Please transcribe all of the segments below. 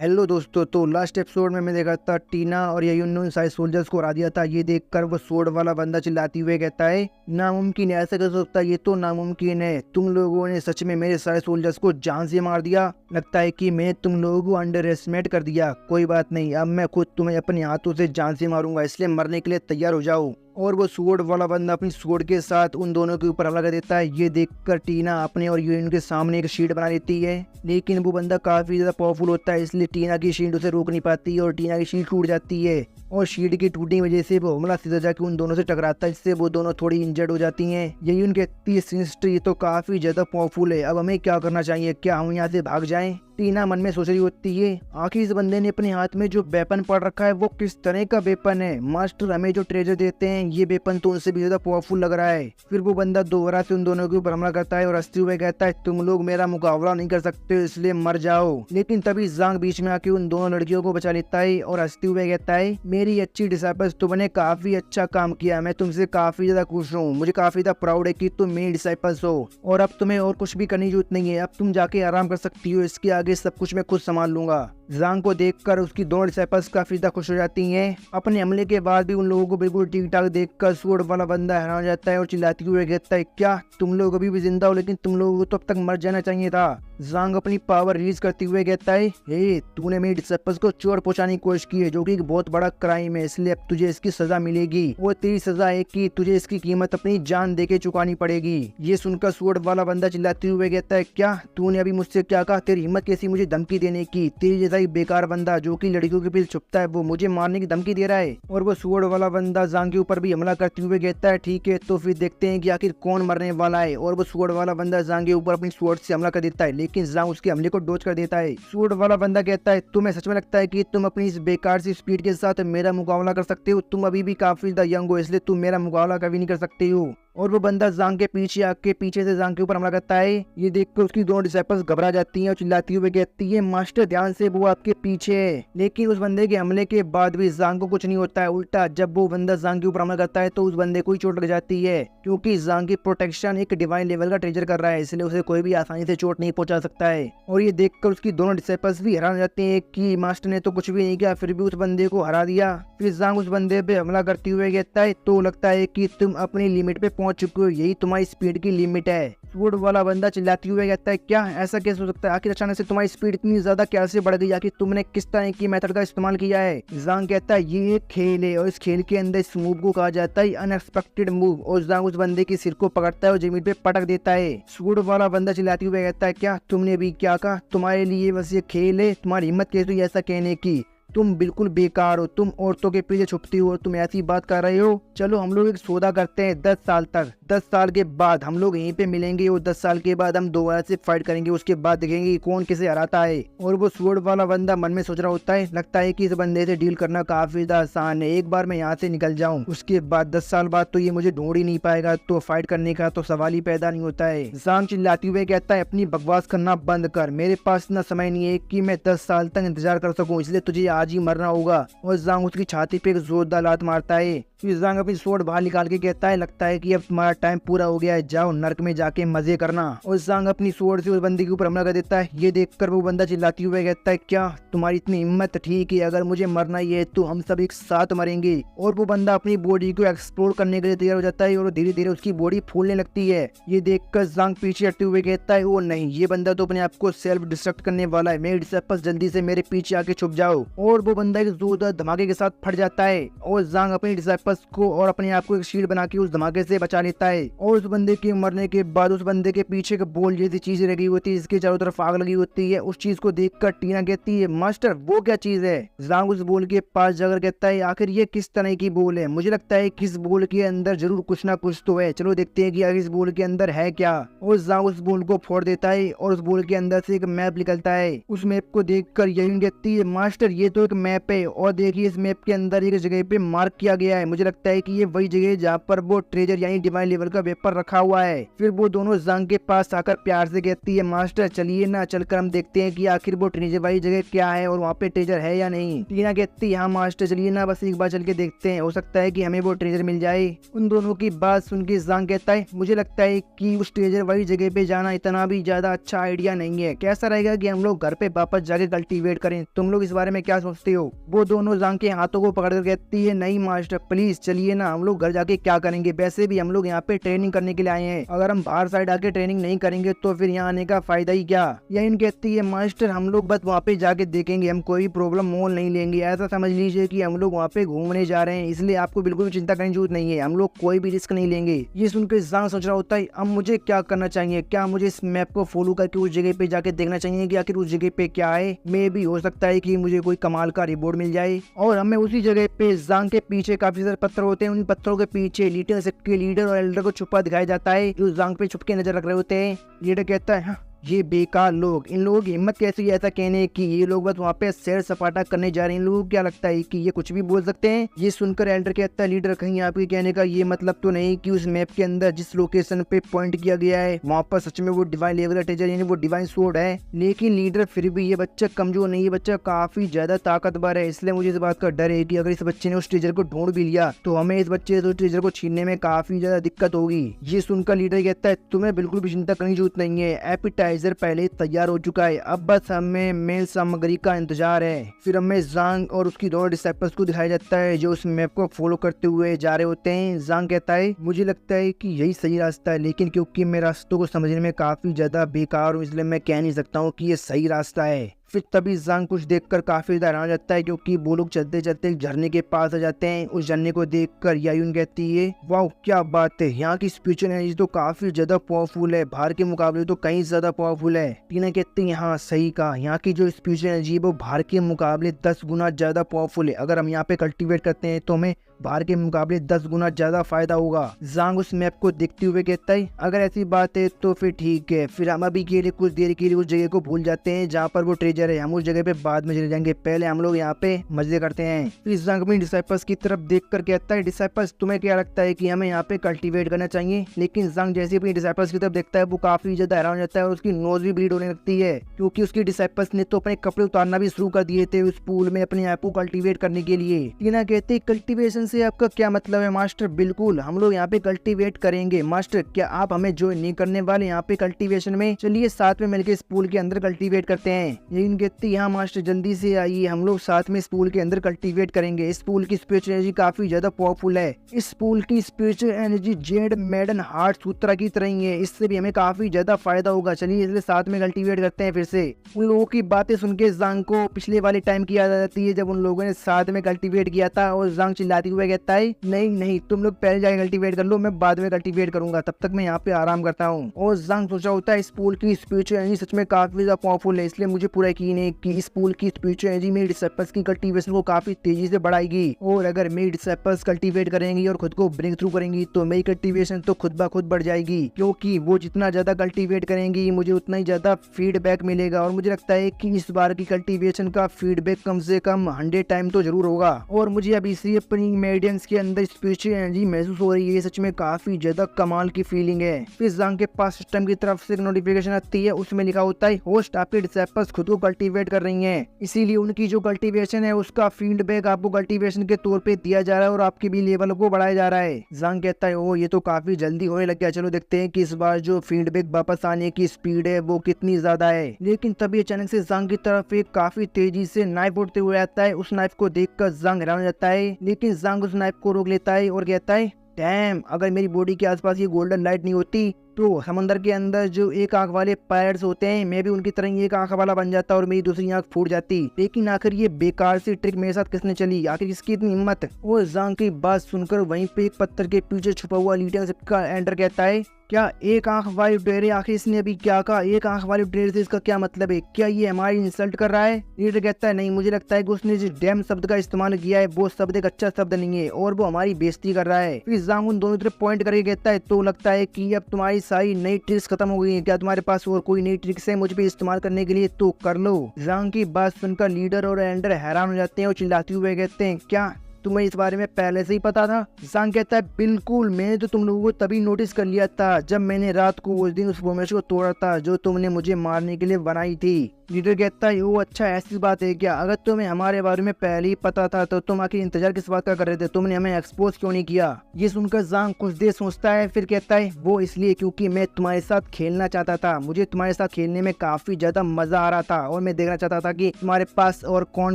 Hello दोस्तों। तो last episode में मैं देखा था टीना और ययून सारे सोल्जर्स को हरा दिया था। ये देखकर वो सोड वाला बंदा चिल्लाते हुए कहता है, नामुमकिन है, ऐसा कैसे सकता है, ये तो नामुमकिन है। तुम लोगों ने सच में मेरे सारे सोल्जर्स को जान से मार दिया। लगता है कि मैं तुम लोगों को अंडर एस्टिमेट कर दिया। कोई बात नहीं, अब मैं खुद तुम्हें अपने हाथों से जान से मारूंगा, इसलिए मरने के लिए तैयार हो जाओ। और वो सोड वाला बंदा अपनी सोड के साथ उन दोनों के ऊपर हमला कर देता है। ये देखकर टीना अपने और यूएन के सामने एक शील्ड बना लेती है, लेकिन वो बंदा काफी ज्यादा पावरफुल होता है, इसलिए टीना की शील्ड उसे रोक नहीं पाती और टीना की शील्ड टूट जाती है। और शील्ड की टूटने की वजह से वो हमला सीधा जाके उन दोनों से टकराता है, जिससे वो दोनों थोड़ी इंजर्ड हो जाती हैं। यही उनके 30 ये तो काफी ज्यादा पावरफुल है। अब हमें क्या करना चाहिए? क्या हम यहाँ से भाग जाएं? टीना मन में सोच रही होती है। आखिर इस बंदे ने अपने हाथ में जो वेपन पड़ रखा है वो किस तरह का वेपन है? मास्टर हमें जो ट्रेजर देते हैं ये वेपन तो उनसे भी ज्यादा पावरफुल लग रहा है। फिर वो बंदा दोबारा से उन दोनों के ऊपर हमला करता है और हंसते हुए कहता है, तुम लोग मेरा मुकाबला नहीं कर सकते, इसलिए मर जाओ। लेकिन तभी जांग बीच में आके उन दोनों लड़कियों को बचा लेता है और हंसते हुए कहता है, मेरी अच्छी डिसाइपल्स, तुमने काफी अच्छा काम किया, मैं तुमसे काफी ज्यादा खुश हूँ। मुझे काफी ज्यादा प्राउड है कि तुम मेरी डिसाइपल्स हो और अब तुम्हें और कुछ भी करने की जरूरत नहीं है। अब तुम जाके आराम कर सकती हो, इसके आगे सब कुछ मैं खुद संभाल लूंगा। जांग को देखकर उसकी दोनों डिसाइपल्स काफी ज्यादा खुश हो जाती हैं। अपने हमले के बाद भी उन लोगों को बिल्कुल ठीक ठाक देखकर सोड वाला बंदा हैरान हो जाता है और चिल्लाते हुए कहता है, क्या तुम लोग अभी भी जिंदा हो? लेकिन तुम लोगों को तो अब तक मर जाना चाहिए था। जांग अपनी पावर रिलीज करते हुए कहता है, हे तूने मेरी डिसाइपल्स को चोट पहुंचाने की कोशिश की है, जो कि एक बहुत बड़ा क्राइम है, इसलिए अब तुझे इसकी सजा मिलेगी। वो तेरी सजा है कि तुझे इसकी कीमत अपनी जान देके चुकानी पड़ेगी। ये सुनकर सोड वाला बंदा चिल्लाते हुए कहता है, क्या तूने अभी मुझसे क्या कहा? तेरी हिम्मत कैसी मुझे धमकी देने की? तेरी जैसा ही बेकार बंदा जो कि लड़कियों के पीछे छुपता है वो मुझे मारने की धमकी दे रहा है। और वो सोड वाला बंदा जांग के ऊपर भी हमला करते हुए कहता है, ठीक है तो फिर देखते हैं कि आखिर कौन मरने वाला है। और वो सोड वाला बंदा जांग के ऊपर अपनी स्वॉर्ड से हमला कर देता है, लेकिन जांग उसके हमले को डॉज कर देता है। सोड वाला बंदा कहता है, तुम्हें सच में लगता है कि तुम अपनी इस बेकार सी स्पीड के साथ मेरा मुकाबला कर सकते हो? तुम अभी भी काफी ज्यादा यंग हो, इसलिए तुम मेरा मुकाबला कभी नहीं कर सकते हो। और वो बंदा जांग के पीछे आके पीछे से जांग के ऊपर हमला करता है। ये देखकर उसकी दोनों डिसाइपल्स घबरा जाती हैं और चिल्लाती हुए कहती है, मास्टर ध्यान से, वो आपके पीछे है। लेकिन उस बंदे के हमले के बाद भी जांग को कुछ नहीं होता है। उल्टा जब वो बंदा जांग के ऊपर हमला करता है तो उस बंदे को ही चोट लग जाती है, क्योंकि जांग की प्रोटेक्शन एक डिवाइन लेवल का ट्रेजर कर रहा है, इसलिए उसे कोई भी आसानी से चोट नहीं पहुंचा सकता है। और ये देखकर उसकी दोनों डिसाइपल्स भी हैरान हो जाते हैं कि मास्टर ने तो कुछ भी नहीं किया, फिर भी उस बंदे को हरा दिया। फिर जांग उस बंदे पे हमला करते हुए कहता है, तो लगता है कि तुम अपनी लिमिट पे पहुंच चुके हो, यही तुम्हारी स्पीड की लिमिट है। सोड वाला बंदा चिल्लाते हुए कहता है, क्या ऐसा कैसे हो सकता है? आखिर अचानक से तुम्हारी स्पीड इतनी ज्यादा कैसे बढ़ गई? आखिर तुमने किस तरह की मेथड का इस्तेमाल किया है? जांग कहता है, ये एक खेल है और इस खेल के अंदर इस मूव को कहा जाता है अनएक्सपेक्टेड मूव। और जांग उस बंदे के सिर को पकड़ता है और जमीन पे पटक देता है। सोड वाला बंदा चिल्लाते हुए कहता है, क्या तुमने भी क्या कहा? तुम्हारे लिए बस ये खेल है? तुम्हारी हिम्मत कैसे हुई ऐसा कहने की? तुम बिल्कुल बेकार हो, तुम औरतों के पीछे छुपती हो और तुम ऐसी बात कर रहे हो। चलो हम लोग एक सौदा करते हैं, 10 साल तक, 10 साल के बाद हम लोग यहीं पे मिलेंगे और 10 साल के बाद हम दोबारा से फाइट करेंगे, उसके बाद देखेंगे कि कौन किसे हराता है। और वो स्वॉर्ड वाला बंदा मन में सोच रहा होता है, लगता है कि इस बंदे से डील करना काफी आसान है, एक बार मैं यहाँ से निकल जाऊँ, उसके बाद 10 साल बाद तो ये मुझे ढूंढ ही नहीं पाएगा, तो फाइट करने का तो सवाल ही पैदा नहीं होता है। जांग चिल्लाते हुए कहता है, अपनी बकवास करना बंद कर, मेरे पास इतना समय नहीं है कि मैं 10 साल तक इंतजार कर सकूं, इसलिए तुझे आज ही मरना होगा। और जांग उसकी छाती पे एक जोरदार लात मारता है। फिर जांग अपनी स्वॉर्ड बाहर निकाल के कहता है, लगता है कि अब तुम्हारा टाइम पूरा हो गया है, जाओ नर्क में जाके मजे करना। और जांग अपनी स्वॉर्ड से उस बंदे के ऊपर हमला कर देता है। ये देखकर वो बंदा चिल्लाते हुए कहता है, क्या तुम्हारी इतनी हिम्मत? ठीक है, अगर मुझे मरना ही है तो हम सब एक साथ मरेंगे। और वो बंदा अपनी बॉडी को एक्सप्लोर करने के लिए तैयार हो जाता है और धीरे धीरे उसकी बॉडी फूलने लगती है। ये देखकर जांग पीछे हटते हुए कहता है, ओ नहीं, ये बंदा तो अपने आप को सेल्फ डिस्ट्रक्ट करने वाला है, मेरे डिसाइपल्स जल्दी से मेरे पीछे आके छुप जाओ। और वो बंदा एक जोरदार धमाके के साथ फट जाता है और जांग अपने डिसाइपल्स को और अपने आप को एक शील्ड बना के उस धमाके से बचा लेता है। और उस बंदे के मरने के बाद उस बंदे के पीछे एक बॉल जैसी चीज लगी होती है, इसके चारों तरफ आग लगी होती है। उस चीज को देखकर टीना कहती है, मास्टर वो क्या चीज है? जांग उस बॉल के पास जाकर कहता है, आखिर ये किस तरह की बॉल है? मुझे लगता है कि इस बॉल के अंदर जरूर कुछ ना कुछ तो है, चलो देखते हैं कि आखिर इस बॉल के अंदर है क्या। और जांग उस बॉल को फोड़ देता है और उस बॉल के अंदर से एक मैप निकलता है। उस मैप को देखकर यही कहती है, मास्टर ये तो तो एक मैप है और देखिए इस मैप के अंदर एक जगह पे मार्क किया गया है। मुझे लगता है कि ये वही जगह है जहाँ पर वो ट्रेजर यानी डिवाइन लेवल का वेपर रखा हुआ है। फिर वो दोनों जांग के पास आकर प्यार से कहती है, मास्टर चलिए ना, चलकर हम देखते हैं कि आखिर वो ट्रेजर वाली जगह क्या है और वहाँ पे ट्रेजर है या नहीं। टीना कहती है, हाँ मास्टर चलिए ना, बस एक बार चल के देखते हैं, हो सकता है कि हमें वो ट्रेजर मिल जाए। उन दोनों की बात सुन के जांग कहता है, मुझे लगता है कि उस ट्रेजर वाली जगह पे जाना इतना भी ज्यादा अच्छा आइडिया नहीं है। कैसा रहेगा कि हम लोग घर पे वापस जाके कल्टीवेट करें? तुम लोग इस बारे में क्या सोचते हो? वो दोनों जांग के हाथों को पकड़कर कहती है, नहीं मास्टर प्लीज चलिए ना, हम लोग घर जाके क्या करेंगे? वैसे भी हम लोग यहाँ पे ट्रेनिंग करने के लिए आए हैं, अगर हम बाहर साइड आके ट्रेनिंग नहीं करेंगे तो फिर यहाँ आने का फायदा ही क्या? यही कहती है, मास्टर हम लोग बस वहाँ पे जाके देखेंगे, हम कोई प्रॉब्लम मोल नहीं लेंगे, ऐसा समझ लीजिए कि हम लोग वहाँ पे घूमने जा रहे हैं, इसलिए आपको बिल्कुल भी चिंता करने की जरूरत नहीं है, हम लोग कोई भी रिस्क नहीं लेंगे। ये सुनकर जांग सोच रहा होता है, अब मुझे क्या करना चाहिए? क्या मुझे इस मैप को फॉलो करके उस जगह पे जाके देखना चाहिए कि आखिर उस जगह पे क्या है? मे भी हो सकता है कि मुझे कोई कमाल का रिवॉर्ड मिल जाए। और हमें उसी जगह पे जांग के पीछे काफी सारे पत्थर होते हैं, उन पत्थरों के पीछे लीडर सेक्ट के लीडर और एल्डर को छुपा दिखाया जाता है, जो जांग पे छुप के नजर रख रहे होते हैं। लीडर कहता है, हाँ ये बेकार लोग, इन लोगों की हिम्मत कैसी है ऐसा कहने की? ये लोग बस वहाँ पे सैर सपाटा करने जा रहे हैं, इन लोगों को क्या लगता है कि ये कुछ भी बोल सकते हैं? ये सुनकर एल्डर कहता है, लीडर कहीं आपके कहने का ये मतलब तो नहीं कि उस मैप के अंदर जिस लोकेशन पे पॉइंट किया गया है वहाँ पर सच में वो डिवाइन लेवल का ट्रेजर यानी वो डिवाइन सोर्ड है? लेकिन लीडर फिर भी ये बच्चा कमजोर नहीं है, बच्चा काफी ज्यादा ताकतवर है, इसलिए मुझे इस बात का डर है कि अगर इस बच्चे ने उस ट्रेजर को ढूंढ भी लिया तो हमें इस बच्चे से ट्रेजर को छीनने में काफी ज्यादा दिक्कत होगी। ये सुनकर लीडर कहता है, तुम्हें बिल्कुल भी चिंता करने की जरूरत नहीं है, एपिटाइजर पहले तैयार हो चुका है, अब बस हमें मेन सामग्री का इंतजार है। फिर हमें जांग और उसकी दोनों डिसाइपल्स को दिखाया जाता है जो उस मैप को फॉलो करते हुए जा रहे होते हैं। जांग कहता है, मुझे लगता है कि यही सही रास्ता है, लेकिन क्योंकि मैं रास्तों को समझने में काफी ज्यादा बेकार हूँ, इसलिए मैं कह नहीं सकता हूँ कि ये सही रास्ता है। फिर तभी जांग कुछ देखकर काफी ज्यादा हैरान हो जाता है, क्योंकि वो लोग चलते चलते एक झरने के पास आ जाते हैं। उस झरने को देखकर यायून कहती है, वाह क्या बात है, यहाँ की स्पिरिचुअल एनर्जी तो काफी ज्यादा पावरफुल है, बाहर के मुकाबले तो कहीं ज्यादा पावरफुल है। टीना कहती है, हाँ सही कहा, यहाँ की जो स्पिरिचुअल एनर्जी है वो बाहर के मुकाबले 10 गुना ज्यादा पावरफुल है। अगर हम यहाँ पे कल्टीवेट करते हैं तो हमें बाहर के मुकाबले 10 गुना ज्यादा फायदा होगा। जांग उस मैप को देखते हुए कहता है, अगर ऐसी बात है तो फिर ठीक है, फिर हम अभी के लिए कुछ देर के लिए उस जगह को भूल जाते हैं जहाँ पर वो ट्रेजर है, हम उस जगह पे बाद में चले जाएंगे, पहले हम लोग यहाँ पे मजे करते हैं। फिर जांग अपनी डिसाइपल्स की तरफ देख कर कहता है, डिसाइपल्स तुम्हें क्या लगता है कि हमें यहाँ पे कल्टीवेट करना चाहिए? लेकिन जांग जैसे अपनी डिसाइपल्स की तरफ देखता है वो काफी ज्यादा हैरान हो जाता है और उसकी नोज भी ब्लीड होने लगती है, क्योंकि उसकी डिसाइपल्स ने तो अपने कपड़े उतारना भी शुरू कर दिए थे उस पूल में अपने आप को कल्टीवेट करने के लिए। टीना कहती है, कल्टीवेशन से आपका क्या मतलब है मास्टर? बिल्कुल हम लोग यहाँ पे कल्टीवेट करेंगे। मास्टर क्या आप हमें ज्वाइन नहीं करने वाले यहाँ पे कल्टीवेशन में? चलिए साथ में मिलकर इस पूल के अंदर कल्टीवेट करते हैं। लेकिन कहती, हाँ मास्टर जल्दी से आइए, हम लोग साथ में इस पूल के अंदर कल्टीवेट करेंगे। इस पूल की स्पिरिचुअल एनर्जी काफी ज्यादा पावरफुल है, इस पूल की spiritual energy jade maiden heart sutra की तरह ही है, इससे भी हमें काफी ज्यादा फायदा होगा, चलिए इसलिए साथ में कल्टीवेट करते हैं। फिर से उन लोगों की बातें सुन के जांग को पिछले वाले टाइम की याद आ जाती है जब उन लोगों ने साथ में कल्टीवेट किया था, और जांग चिल्लाती हुए कहता है, नहीं नहीं तुम लोग पहले जाके कल्टीवेट कर लो, मैं बाद में कल्टीवेट करूंगा, तब तक मैं यहाँ पे आराम करता हूँ। और जांग सोचा होता है इस पूल की स्पिरिचुअल एनर्जी सच में काफी ज्यादा पावरफुल है, इसलिए मुझे पूरा यकीन है कि इस पूल की स्पिरिचुअल एनर्जी मेरी डिसाइपल्स की कल्टीवेशन को काफी तेजी से बढ़ाएगी, और अगर मेरी डिसाइपल्स कल्टीवेट करेंगी और खुद को ब्रेक थ्रू करेंगी तो मेरी कल्टीवेशन तो खुद ब खुद बढ़ जाएगी, क्योंकि वो जितना ज्यादा कल्टीवेट करेंगी मुझे उतना ही ज्यादा फीडबैक मिलेगा। और मुझे लगता है कि इस बार की कल्टीवेशन का फीडबैक कम से कम 100 टाइम तो जरूर होगा। और मुझे अभी से अपनी मेडियंस के अंदर स्पिरिचुअल एनर्जी महसूस हो रही है, सच में काफी ज्यादा कमाल की फीलिंग है। फिर जांग के पास सिस्टम की तरफ से एक नोटिफिकेशन आती है, उसमें लिखा होता है होस्ट आपके डिसाइपल्स खुद को कल्टीवेट कर रही हैं, इसीलिए उनकी जो कल्टीवेशन है उसका फीडबैक आपको कल्टीवेशन के तौर पे दिया जा रहा है और आपके भी लेवल को बढ़ाया जा रहा है। जांग कहता है, ओ ये तो काफी जल्दी होने लग गया, चलो देखते हैं कि इस बार जो फीडबैक वापस आने की स्पीड है वो कितनी ज्यादा है। लेकिन तभी अचानक से जांग की तरफ एक काफी तेजी से नाइफ उड़ते हुए आता है। उस नाइफ को देखकर जांग हैरान हो जाता है, लेकिन जांग उस नाइफ को रोक लेता है और कहता है, डैम, अगर मेरी बॉडी के आसपास ये गोल्डन लाइट नहीं होती तो समंदर के अंदर जो एक आंख वाले पायरेट्स होते हैं मैं भी उनकी तरह ही एक आंख वाला बन जाता और मेरी दूसरी आंख फूट जाती। लेकिन आखिर ये बेकार सी ट्रिक मेरे साथ किसने चली, आखिर किसकी इतनी हिम्मत? वो जांग की बात सुनकर वहीं पे एक पत्थर के पीछे छुपा हुआ लीडर का एंडर कहता है, क्या एक आंख वाली डेरे, आखिर इसने अभी क्या कहा? एक आंख वाली डेरे से इसका क्या मतलब है? क्या ये हमारी इंसल्ट कर रहा है? लीडर कहता है नहीं, मुझे लगता है कि उसने जिस डैम शब्द का इस्तेमाल किया है वो शब्द एक अच्छा शब्द नहीं है और वो हमारी बेइज्जती कर रहा है। फिर जांग उन दोनों तरफ पॉइंट करके कहता है तो लगता है कि अब तुम्हारी सारी नई ट्रिक्स खत्म हो गई है, क्या तुम्हारे पास और कोई नई ट्रिक्स है मुझ पे इस्तेमाल करने के लिए? तो कर लो। जांग की बात सुनकर लीडर और एंडर हैरान हो जाते हैं और चिल्लाते हुए कहते हैं क्या तुम्हें इस बारे में पहले से ही पता था? जांग कहता है बिल्कुल, मैंने तो तुम लोगों को तभी नोटिस कर लिया था जब मैंने रात को उस दिन उस फॉर्मेशन को तोड़ा था जो तुमने मुझे मारने के लिए बनाई थी। लीडर कहता है ओ अच्छा, ऐसी बात है क्या? अगर तुम्हें हमारे बारे में पहले ही पता था तो तुम आखिर इंतजार किस बात का कर रहे थे? तुमने हमें एक्सपोज क्यों नहीं किया? ये सुनकर जांग कुछ देर सोचता है, फिर कहता है वो इसलिए क्योंकि मैं तुम्हारे साथ खेलना चाहता था। मुझे तुम्हारे साथ खेलने में काफी ज्यादा मजा आ रहा था और मैं देखना चाहता था कि तुम्हारे पास और कौन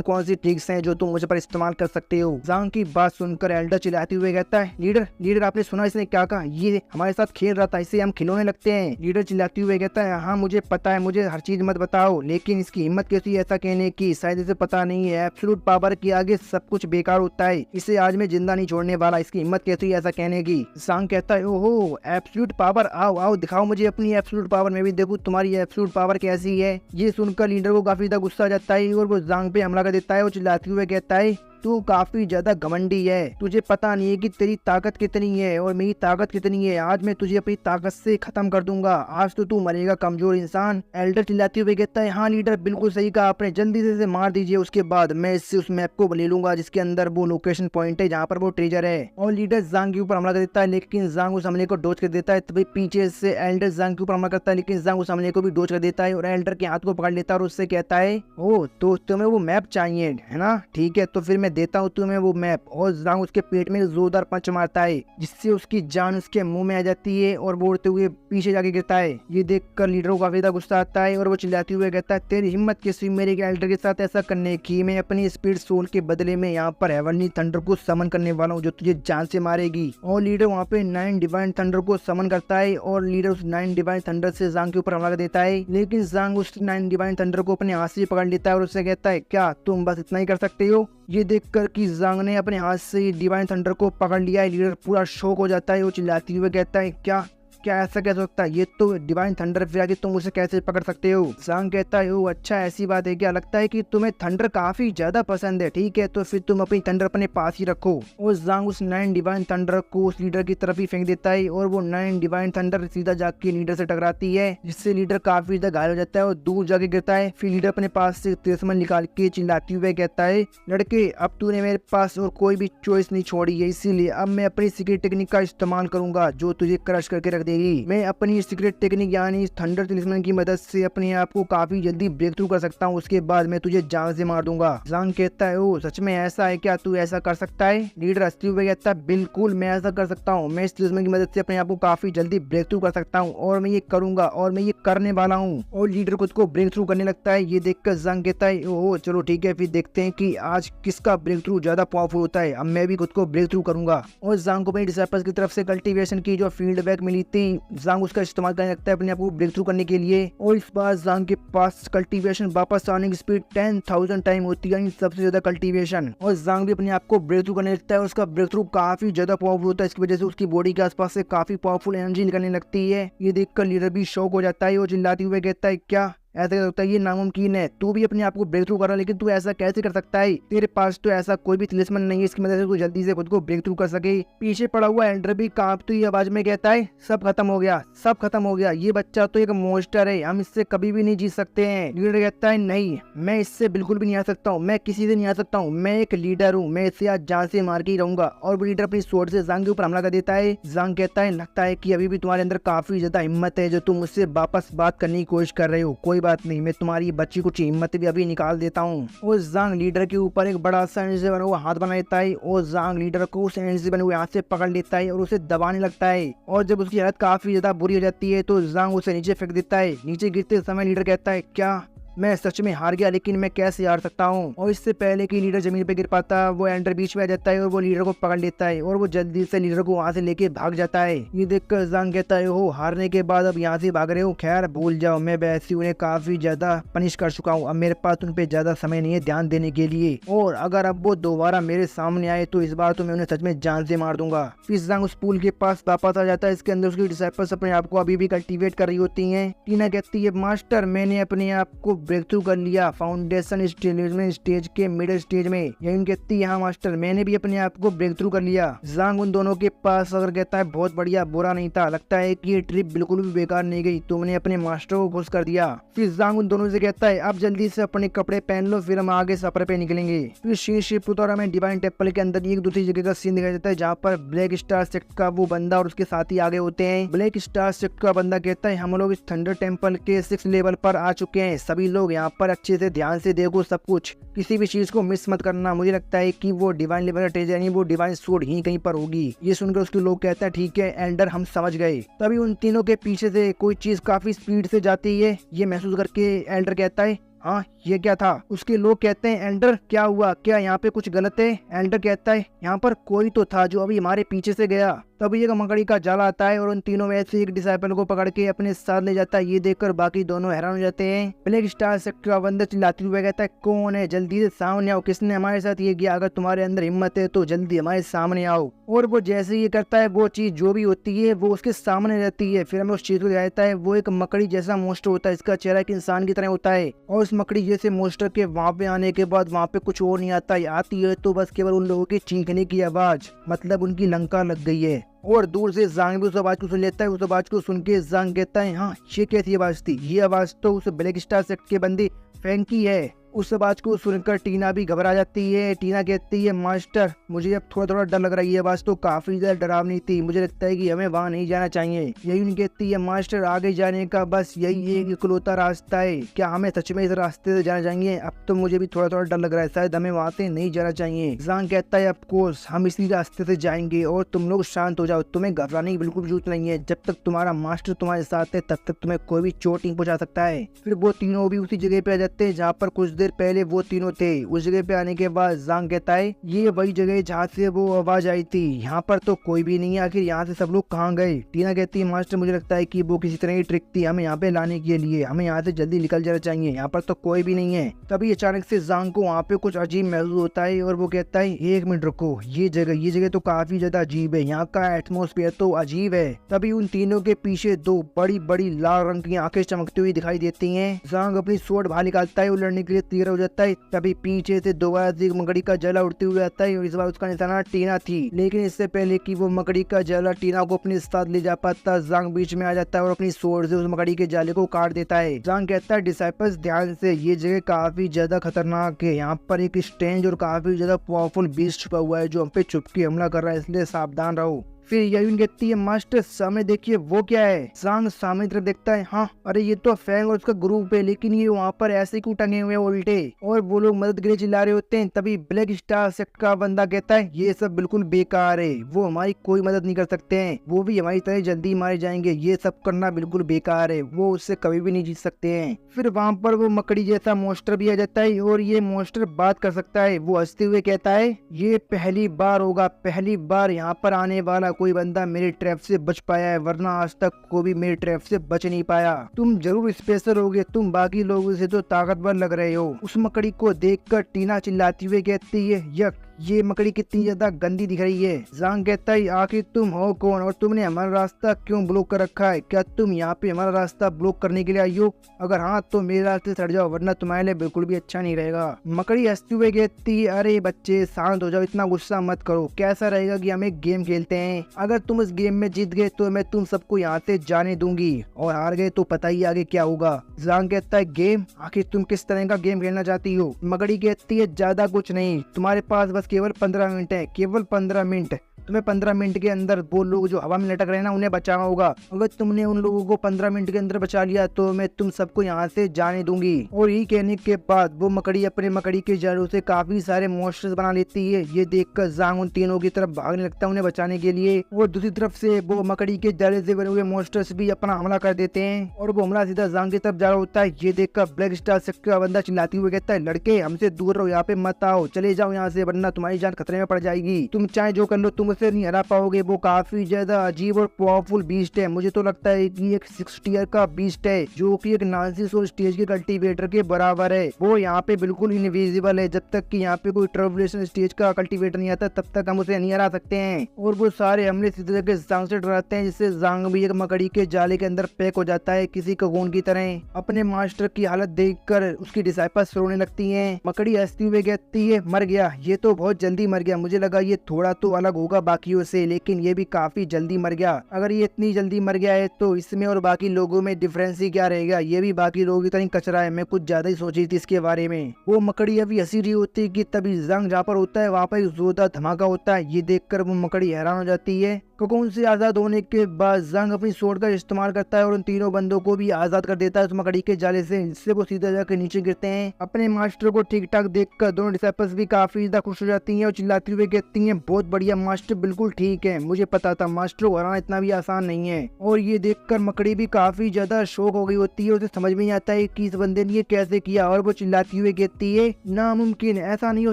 कौन सी ट्रिक्स हैं जो तुम मुझे पर इस्तेमाल कर सकते हो। जांग की बात सुनकर एल्डर चिल्लाते हुए कहता है लीडर आपने सुना इसने क्या कहा? ये हमारे साथ खेल रहा था, इससे हम खिलौने लगते हैं। लीडर चिल्लाते हुए कहता है हाँ मुझे पता है, मुझे हर चीज मत बताओ, लेकिन इसकी हिम्मत कैसी है ऐसा कहने की? शायद इसे पता नहीं है एब्सोल्यूट पावर के आगे सब कुछ बेकार होता है, इसे आज मैं जिंदा नहीं छोड़ने वाला। इसकी हिम्मत कैसी है ऐसा कहने की? जांग कहता है ओहो एब्सोल्यूट पावर, आओ आओ दिखाओ मुझे अपनी एब्सोल्यूट पावर, मैं भी देखूं तुम्हारी एब्सोल्यूट पावर कैसी है। ये सुनकर लीडर को काफी ज्यादा गुस्सा आ जाता है और वो जांग पे हमला कर देता है और चिल्लाते हुए कहता है तू काफी ज्यादा घमंडी है, तुझे पता नहीं है कि तेरी ताकत कितनी है और मेरी ताकत कितनी है। आज मैं तुझे अपनी ताकत से खत्म कर दूंगा, आज तो तू मरेगा कमजोर इंसान। एल्डर चिल्लाते हुए कहता है हाँ लीडर बिल्कुल सही कहा आपने, जल्दी से इसे मार दीजिए, उसके बाद मैं इससे उस मैप को ले लूंगा जिसके अंदर वो लोकेशन पॉइंट है जहाँ पर वो ट्रेजर है। और लीडर जांग के ऊपर हमला कर देता है लेकिन जांग उस हमले को डोज कर देता है। तभी पीछे से एल्डर जांग के ऊपर हमला करता है लेकिन जांग उस हमले को भी डोज कर देता है और एल्डर के हाथ को पकड़ लेता है और उससे कहता है ओ तो तुम्हें वो मैप चाहिए है ना, ठीक है तो फिर मैं देता हूँ तुम्हें वो मैप। और जांग उसके पेट में जोरदार पंच मारता है जिससे उसकी जान उसके मुंह में आ जाती है और वो उड़ते हुए पीछे जाके गिरता है। ये देखकर लीडर को काफी ज्यादा गुस्सा आता है और वो चिल्लाते हुए कहता है तेरी हिम्मत कैसी हुई मेरे एल्डर के साथ ऐसा करने की? मैं अपनी स्पीड सोल के बदले में यहाँ पर हेवनली थंडर को समन करने वाला हूँ जो तुझे जान से मारेगी। और लीडर वहाँ पे 9 डिवाइन थंडर को समन करता है और लीडर उस 9 डिवाइन थंडर से जांग के ऊपर हमला कर देता है लेकिन जांग उस 9 डिवाइन थंडर को अपने हाथ से पकड़ लेता है और उससे कहता है क्या तुम बस इतना ही कर सकते हो? ये देखकर कि जांग ने अपने हाथ से डिवाइन थंडर को पकड़ लिया है, लीडर पूरा शॉक हो जाता है। वो चिल्लाते हुए कहता है क्या क्या ऐसा कैसे सकता है? ये तो डिवाइन थंडर फिर आगे तुम उसे कैसे पकड़ सकते हो? जांग कहता है ओ अच्छा ऐसी बात है क्या? लगता है कि तुम्हें थंडर काफी ज्यादा पसंद है, ठीक है तो फिर तुम अपनी थंडर अपने पास ही रखो। और जांग उस 9 डिवाइन थंडर को उस लीडर की तरफ ही फेंक देता है और वो 9 डिवाइन थंडर सीधा जाके लीडर से टकराती है जिससे लीडर काफी ज्यादा घायल हो जाता है और दूर जाके गिरता है। फिर लीडर अपने पास से तिरस्मन निकाल के चिल्लाते हुए कहता है लड़के अब तूने मेरे पास और कोई भी चॉइस नहीं छोड़ी है, इसीलिए अब मैं अपनी सीक्रेट टेक्निक का इस्तेमाल करूंगा जो तुझे क्रश करके रख देगी। मैं अपनी सीक्रेट टेक्निक यानी थंडर तिलिस्मन की मदद से अपने आप को काफी जल्दी ब्रेक थ्रू कर सकता हूँ, उसके बाद मैं तुझे जान से मार दूंगा। जांग कहता है ओ सच में ऐसा है क्या? तू ऐसा कर सकता है? लीडर हंसते हुए कहता है बिल्कुल मैं ऐसा कर सकता हूँ, मैं इस तिलिस्मन की मदद से अपने आप को काफी जल्दी ब्रेक थ्रू कर सकता हूँ और मैं ये करूंगा और मैं ये करने वाला हूँ। और लीडर खुद को ब्रेक थ्रू करने लगता है। ये देखकर जांग कहता है ओह चलो ठीक है फिर देखते हैं कि आज किसका ब्रेक थ्रू ज्यादा पावरफुल होता है, अब मैं भी खुद को ब्रेक थ्रू करूंगा। और जांग को अपने डिसाइपल्स की तरफ से कल्टीवेशन की जो फीडबैक मिली थी जांग उसका इस्तेमाल करने लगता है अपने आप को ब्रेक थ्रू करने के लिए। और इस बार जांग के पास कल्टीवेशन वापस आने की स्पीड 10,000 टाइम होती है, सबसे ज्यादा कल्टीवेशन। और जांग भी अपने आप को ब्रेक थ्रू करने लगता है और उसका ब्रेक थ्रू काफी ज्यादा पावरफुल होता है, इसकी वजह से उसकी बॉडी के आसपास से काफी पावरफुल एनर्जी निकलने लगती है। ये देखकर लीडर भी शॉक हो जाता है और चिल्लाते हुए कहता है क्या ऐसा लगता है ये नामुमकिन है, तू भी अपने आप को ब्रेक थ्रू कर रहा है लेकिन तू ऐसा कैसे कर सकता है? तेरे पास तो ऐसा कोई भी तिलिस्मन नहीं है इसकी मदद से तू जल्दी से खुद को ब्रेक थ्रू कर सके। पीछे पड़ा हुआ एल्डर भी कांपती हुई आवाज में कहता है सब खत्म हो गया, सब खत्म हो गया, ये बच्चा तो एक मॉन्स्टर है, हम इससे कभी भी नहीं जीत सकते हैं। लीडर कहता है नहीं मैं इससे बिल्कुल भी नहीं आ सकता हूँ, मैं किसी से नहीं आ सकता हूँ, मैं एक लीडर हूँ, मैं इसे आज जान से मार के ही रहूंगा। और वो लीडर अपनी स्वॉर्ड से जांग के ऊपर हमला कर देता है। जांग कहता है लगता है कि अभी भी तुम्हारे अंदर काफी ज्यादा हिम्मत है जो तुम मुझसे वापस बात करने की कोशिश कर रहे हो, कोई बात नहीं मैं तुम्हारी बच्ची कुछ हिम्मत भी अभी निकाल देता हूँ। और जांग लीडर के ऊपर एक बड़ा सा एनर्जी से बना हुआ हाथ बना लेता है और जांग लीडर को उस एनर्जी से बने हुए हाथ से पकड़ लेता है और उसे दबाने लगता है। और जब उसकी हालत काफी ज्यादा बुरी हो जाती है तो जांग उसे नीचे फेंक देता है। नीचे गिरते समय लीडर कहता है क्या मैं सच में हार गया, लेकिन मैं कैसे हार सकता हूँ। और इससे पहले कि लीडर जमीन पे गिर पाता, वो एंडर बीच में आ जाता है और वो लीडर को पकड़ लेता है और वो जल्दी से लीडर को वहाँ से लेके भाग जाता है। ये देखकर ज़ांग कहता है, हो हारने के बाद अब यहाँ से भाग रहे हो, खैर भूल जाओ, मैं वैसे उन्हें काफी ज्यादा पनिश कर चुका हूँ, अब मेरे पास उन पे ज्यादा समय नहीं है ध्यान देने के लिए, और अगर अब वो दोबारा मेरे सामने आए तो इस बार तो मैं उन्हें सच में जान से मार दूंगा। फिर ज़ांग उस पूल के पास वापस आ जाता है। इसके अंदर उसकी डिसाइपल्स अपने आप को अभी भी कल्टीवेट कर रही होती हैं। टीना कहती है, मास्टर मैंने अपने आप को ब्रेक थ्रू कर लिया फाउंडेशन स्टेज के मिडिल स्टेज में। यही कहती है, हाँ मास्टर मैंने भी अपने आप को ब्रेक थ्रू कर लिया। ज़ांग उन दोनों के पास अगर कहता है, बहुत बढ़िया, बुरा नहीं था, लगता है कि ये ट्रिप बिल्कुल भी बेकार नहीं गई, तुमने अपने मास्टर को खुश कर दिया। फिर ज़ांग उन दोनों से कहता है, अब जल्दी से अपने कपड़े पहन लो, फिर हम आगे सफर पे निकलेंगे। फिर शिप और हमें डिवाइन टेम्पल के अंदर एक दूसरी जगह का सीन दिखाई देता है, जहाँ पर ब्लैक स्टार सेक्ट का वो बंदा और उसके साथी आगे होते हैं। ब्लैक स्टार सेक्ट का बंदा कहता है, हम लोग इस थंडर टेम्पल के 6 लेवल पर आ चुके हैं, सभी लोग यहाँ पर अच्छे से ध्यान से देखो सब कुछ, किसी भी चीज को मिस मत करना, मुझे लगता है कि वो डिवाइन लेवल का ट्रेजर यानी वो डिवाइन सोर्ड ही कहीं पर होगी। ये सुनकर उसके लोग कहता है, ठीक है एल्डर हम समझ गए। तभी उन तीनों के पीछे से कोई चीज काफी स्पीड से जाती है। ये महसूस करके एल्डर कहता है, हाँ ये क्या था। उसके लोग कहते हैं, एल्डर क्या हुआ, क्या यहाँ पे कुछ गलत है। एल्डर कहता है, यहाँ पर कोई तो था जो अभी हमारे पीछे से गया। तभी एक मकड़ी का जाल आता है और उन तीनों में से एक डिसाइपल को पकड़ के अपने साथ ले जाता है। ये देखकर बाकी दोनों हैरान हो जाते हैं। ब्लैक स्टार सेक्टर का बंदा चिल्लाते हुए कहता है, कौन है, जल्दी से सामने आओ, किसने हमारे साथ ये किया, अगर तुम्हारे अंदर हिम्मत है तो जल्दी हमारे सामने आओ। और वो जैसे ये करता है, वो चीज जो भी होती है वो उसके सामने रहती है। फिर हमें उस चीज को दिखाता है, वो एक मकड़ी जैसा मोस्टर होता है, इसका चेहरा एक इंसान की तरह होता है। और उस मकड़ी जैसे मोस्टर के वहाँ पे आने के बाद वहाँ पे कुछ और नहीं आता, आती है तो बस केवल उन लोगों की चीखने की आवाज, मतलब उनकी लंका लग गई है। और दूर से ज़ांग भी उस आवाज को सुन लेता है। उस आवाज को सुन के ज़ांग कहता है, हाँ ये कैसी आवाज थी, ये आवाज तो उस ब्लैक स्टार सेक्ट के बंदे फैंक की है। उस आवाज को सुनकर टीना भी घबरा जाती है। टीना कहती है, मास्टर मुझे अब थोड़ा थोड़ा डर लग रहा है, ये आवाज तो काफी ज्यादा डरावनी थी, मुझे लगता है कि हमें वहाँ नहीं जाना चाहिए। यही उन्हें कहती है, मास्टर आगे जाने का बस यही एक इकलौता रास्ता है, क्या हमें सच में इस रास्ते से जाना चाहिए, अब तो मुझे भी थोड़ा थोड़ा डर लग रहा है, शायद हमें वहाँ से नहीं जाना चाहिए। ज़ांग कहता है, ऑफ कोर्स हम इसी रास्ते से जाएंगे और तुम लोग शांत हो जाओ, तुम्हें घबराने की बिल्कुल जरूरत नहीं है, जब तक तुम्हारा मास्टर तुम्हारे साथ है तब तक तुम्हें कोई भी चोट नहीं पहुंचा सकता है। फिर वो तीनों भी उसी जगह पे आ जाते हैं जहाँ पर कुछ देर पहले वो तीनों थे। उस जगह पे आने के बाद ज़ांग कहता है, ये वही जगह है जहाँ से वो आवाज आई थी, यहाँ पर तो कोई भी नहीं है, आखिर यहाँ से सब लोग कहाँ गए। टीना कहती है, मास्टर मुझे लगता है कि वो किसी तरह की ट्रिक थी हमें यहाँ पे लाने के लिए, हमें यहाँ से जल्दी निकल जाना चाहिए, यहाँ पर तो कोई भी नहीं है। तभी अचानक से ज़ांग को वहाँ पे कुछ अजीब महसूस होता है और वो कहता है, एक मिनट रुको, ये जगह तो काफी ज्यादा अजीब है, यहाँ का एटमोस्फेयर तो अजीब है। तभी उन तीनों के पीछे दो बड़ी बड़ी लाल रंग की आंखें चमकती हुई दिखाई देती हैं। ज़ांग अपनी स्वॉर्ड बाहर निकालता है और लड़ने के लिए तैयार हो जाता है। तभी पीछे से दोबारा से मकड़ी का जला उड़ते हुए आता है और इस बार उसका निशाना टीना थी। लेकिन इससे पहले कि वो मकड़ी का जला टीना को अपने साथ ले जा पाता, ज़ांग बीच में आ जाता है और अपनी स्वॉर्ड से उस मकड़ी के जाले को काट देता है। ज़ांग कहता है, डिसाइपल्स ध्यान से, ये जगह काफी ज्यादा खतरनाक है, यहाँ पर एक स्ट्रेंज और काफी ज्यादा पावरफुल बीस्ट छुपा हुआ है जो हम पे चुपके हमला कर रहा है, इसलिए सावधान रहो। फिर यून कहती है, मास्टर सामने देखिए वो क्या है। ज़ांग सामने तरफ देखता है, हाँ अरे ये तो फैंग और उसका ग्रुप है, लेकिन ये वहाँ पर ऐसे क्यों टंगे हुए हैं उल्टे, और वो लोग मदद के लिए चिल्ला रहे होते हैं। तभी ब्लैक स्टार सेक्ट का बंदा कहता है, ये सब बिल्कुल बेकार है, वो हमारी कोई मदद नहीं कर सकते हैं, वो भी हमारी तरह जल्दी मारे जाएंगे, ये सब करना बिल्कुल बेकार है, वो उससे कभी भी नहीं जीत सकते हैं। फिर वहाँ पर वो मकड़ी जैसा मोस्टर भी आ जाता है और ये मोस्टर बात कर सकता है। वो हंसते हुए कहता है, ये पहली बार होगा, पहली बार यहाँ पर आने वाला कोई बंदा मेरे ट्रैप से बच पाया है, वरना आज तक कोई भी मेरे ट्रैप से बच नहीं पाया। तुम जरूर स्पेशल होगे, तुम बाकी लोगों से तो ताकतवर लग रहे हो। उस मकड़ी को देखकर टीना चिल्लाती हुई कहती है, यक ये मकड़ी कितनी ज्यादा गंदी दिख रही है। ज़ांग कहता है, आखिर तुम हो कौन और तुमने हमारा रास्ता क्यों ब्लॉक कर रखा है, क्या तुम यहाँ पे हमारा रास्ता ब्लॉक करने के लिए आई हो, अगर हाँ तो मेरे रास्ते से हट जाओ, वरना तुम्हारे लिए बिल्कुल भी अच्छा नहीं रहेगा। मकड़ी हंसते हुए कहती है, अरे बच्चे शांत हो जाओ, इतना गुस्सा मत करो, कैसा रहेगा कि हम एक गेम खेलते हैं, अगर तुम इस गेम में जीत गए तो मैं तुम सबको यहाँ से जाने दूंगी, और हार गए तो पता ही आगे क्या होगा। ज़ांग कहता है, गेम, आखिर तुम किस तरह का गेम खेलना चाहती हो। मकड़ी कहती है, ज्यादा कुछ नहीं, तुम्हारे पास बस केवल 15 मिनट है, केवल 15 मिनट, तुम्हें 15 मिनट के अंदर वो लोग जो हवा में लटक रहे हैं ना उन्हें बचाना होगा। अगर तुमने उन लोगों को 15 मिनट के अंदर बचा लिया तो मैं तुम सबको यहाँ से जाने दूंगी। और ये कहने के बाद वो मकड़ी अपने मकड़ी के जालों से काफी सारे मॉन्स्टर्स बना लेती है। ये देखकर ज़ांग उन तीनों की तरफ भागने लगता है उन्हें बचाने के लिए। और दूसरी तरफ से वो मकड़ी के जाले से बने हुए मॉन्स्टर्स भी अपना हमला कर देते हैं और वो हमला सीधा ज़ांग की तरफ जा रहा होता है। ये देखकर ब्लैक स्टार सेक्टर का बंदा चिल्लाती हुए कहता है, लड़के हमसे दूर रहो, यहाँ पे मत आओ, चले जाओ यहाँ से वरना तुम्हारी जान खतरे में पड़ जाएगी। तुम चाहे जो कर लो तुम उसे नहीं हरा पाओगे। वो काफी ज्यादा अजीब और पावरफुल बीस्ट है। मुझे तो लगता है कि एक 60 ईयर का बीस्ट है जो कि एक नासिस और स्टेज के कल्टीवेटर के बराबर है। वो यहाँ पे बिल्कुल इनविजिबल है। जब तक कि यहाँ पे कोई ट्रबुलेशन स्टेज का कल्टीवेटर नहीं आता तब तक हम उसे नहीं हरा सकते हैं। और वो सारे हमले सीधे करके ज़ांग से डराते हैं जिससे ज़ांग भी एक मकड़ी के जाले के अंदर पैक हो जाता है किसी कगोन की तरह। अपने मास्टर की हालत देखकर उसकी डिसाइपल्स रोने लगती हैं। मकड़ी हंसती हुई कहती है, मर गया, ये तो बहुत जल्दी मर गया। मुझे लगा ये थोड़ा तो अलग होगा बाकियों से लेकिन ये भी काफी जल्दी मर गया। अगर ये इतनी जल्दी मर गया है तो इसमें और बाकी लोगों में डिफरेंस ही क्या रहेगा। ये भी बाकी लोगों की तरह कचरा है। मैं कुछ ज्यादा ही सोची थी इसके बारे में। वो मकड़ी अभी हंसी रही होती है कि तभी ज़ांग जहाँ पर होता है वहाँ पर एक जोरदार धमाका होता है। ये देखकर वो मकड़ी हैरान हो जाती है। कोकोन से आजाद होने के बाद ज़ांग अपनी स्वॉर्ड का इस्तेमाल करता है और उन तीनों बंदों को भी आजाद कर देता है उस मकड़ी के जाले से, जिससे वो सीधा जाकर नीचे गिरते हैं। अपने मास्टर को ठीक ठाक देखकर दोनों डिसाइपल्स भी काफी ज्यादा खुश हो जाती हैं और चिल्लाती हुए कहती हैं, बहुत बढ़िया मास्टर, बिल्कुल ठीक है, मुझे पता था मास्टर को हराना इतना भी आसान नहीं है। और ये देखकर मकड़ी भी काफी ज्यादा शौक हो गई होती है। उसे समझ में नहीं आता है कि इस बंदे ने ये कैसे किया और वो चिल्लाती हुए कहती है, नामुमकिन है, ऐसा नहीं हो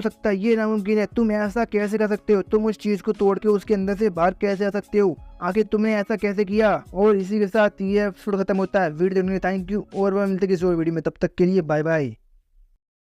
सकता, ये नामुमकिन है, तुम ऐसा कैसे कर सकते हो, तुम उस चीज को तोड़ के उसके अंदर से बाहर कैसे आ सकते हो, आखिर तुमने ऐसा कैसे किया। और इसी के साथ ये एपिसोड खत्म होता है। वीडियो देखने के लिए थैंक यू और मिलते किसी और वीडियो में, तब तक के लिए बाय बाय।